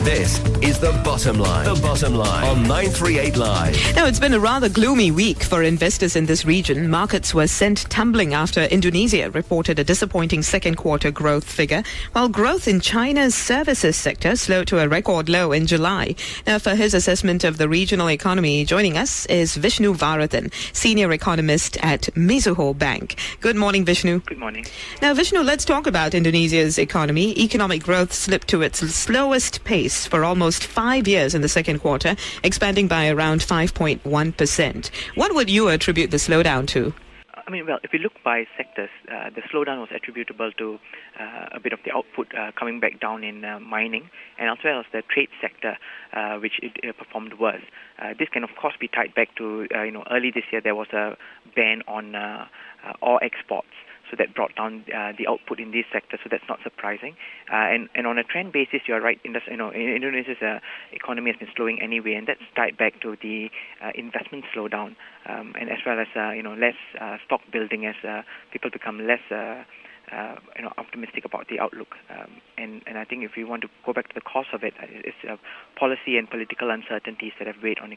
This is The Bottom Line. The Bottom Line on 938 Live. Now, it's been a rather gloomy week for investors in this region. Markets were sent tumbling after Indonesia reported a disappointing second quarter growth figure, while growth in China's services sector slowed to a record low in July. Now, for his assessment of the regional economy, joining us is Vishnu Varathan, senior economist at Mizuho Bank. Good morning, Vishnu. Good morning. Now, Vishnu, let's talk about Indonesia's economy. Economic growth slipped to its slowest pace for almost 5 years in the second quarter, expanding by around 5.1%. What would you attribute the slowdown to? Well, if you look by sectors, the slowdown was attributable to a bit of the output coming back down in mining, and as well as the trade sector, which it performed worse. This can, of course, be tied back to, early this year there was a ban on ore exports. So that brought down the output in this sector, so that's not surprising. And on a trend basis, you're right. Indonesia's economy has been slowing anyway, and that's tied back to the investment slowdown, and as well as less stock building as people become less optimistic about the outlook. And I think if you want to go back to the cause of it, it's policy and political uncertainties that have weighed on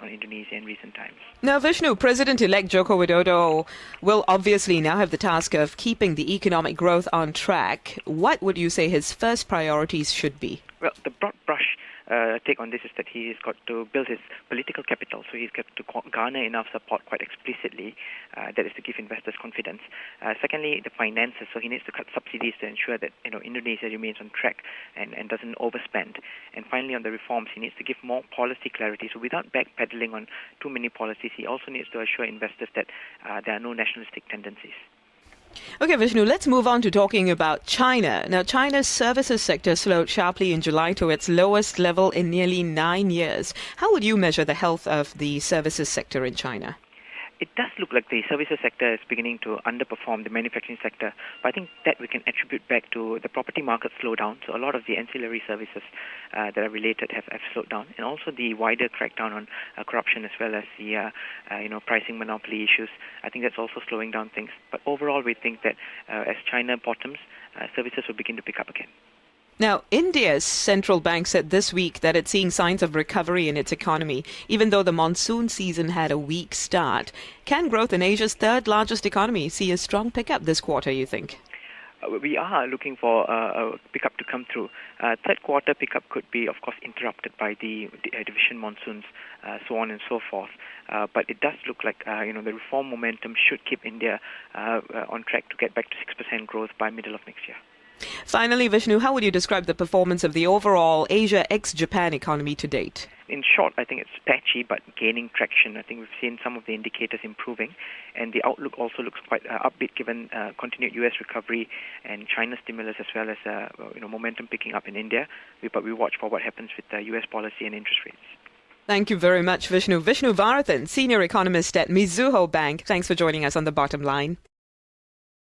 Indonesia in recent times. Now, Vishnu, President-elect Joko Widodo will obviously now have the task of keeping the economic growth on track. What would you say his first priorities should be? Well, the broad brush take on this is that he's got to build his political capital, so he's got to garner enough support quite explicitly, that is to give investors confidence. Secondly, the finances, so he needs to cut subsidies to ensure that Indonesia remains on track and doesn't overspend. And finally, on the reforms, he needs to give more policy clarity, so without backpedaling on too many policies, he also needs to assure investors that there are no nationalistic tendencies. Okay, Vishnu, let's move on to talking about China. Now, China's services sector slowed sharply in July to its lowest level in nearly 9 years. How would you measure the health of the services sector in China? It does look like the services sector is beginning to underperform the manufacturing sector, but I think that we can attribute back to the property market slowdown. So a lot of the ancillary services that are related have slowed down, and also the wider crackdown on corruption as well as the pricing monopoly issues. I think that's also slowing down things. But overall, we think that as China bottoms, services will begin to pick up again. Now, India's central bank said this week that it's seeing signs of recovery in its economy, even though the monsoon season had a weak start. Can growth in Asia's third largest economy see a strong pickup this quarter, you think? We are looking for a pickup to come through. Third quarter pickup could be, of course, interrupted by the division monsoons, so on and so forth. But it does look like the reform momentum should keep India on track to get back to 6% growth by middle of next year. Finally, Vishnu, how would you describe the performance of the overall Asia ex-Japan economy to date? In short, I think it's patchy but gaining traction. I think we've seen some of the indicators improving, and the outlook also looks quite upbeat given continued U.S. recovery and China stimulus, as well as momentum picking up in India. But we watch for what happens with U.S. policy and interest rates. Thank you very much, Vishnu. Vishnu Varathan, senior economist at Mizuho Bank. Thanks for joining us on The Bottom Line.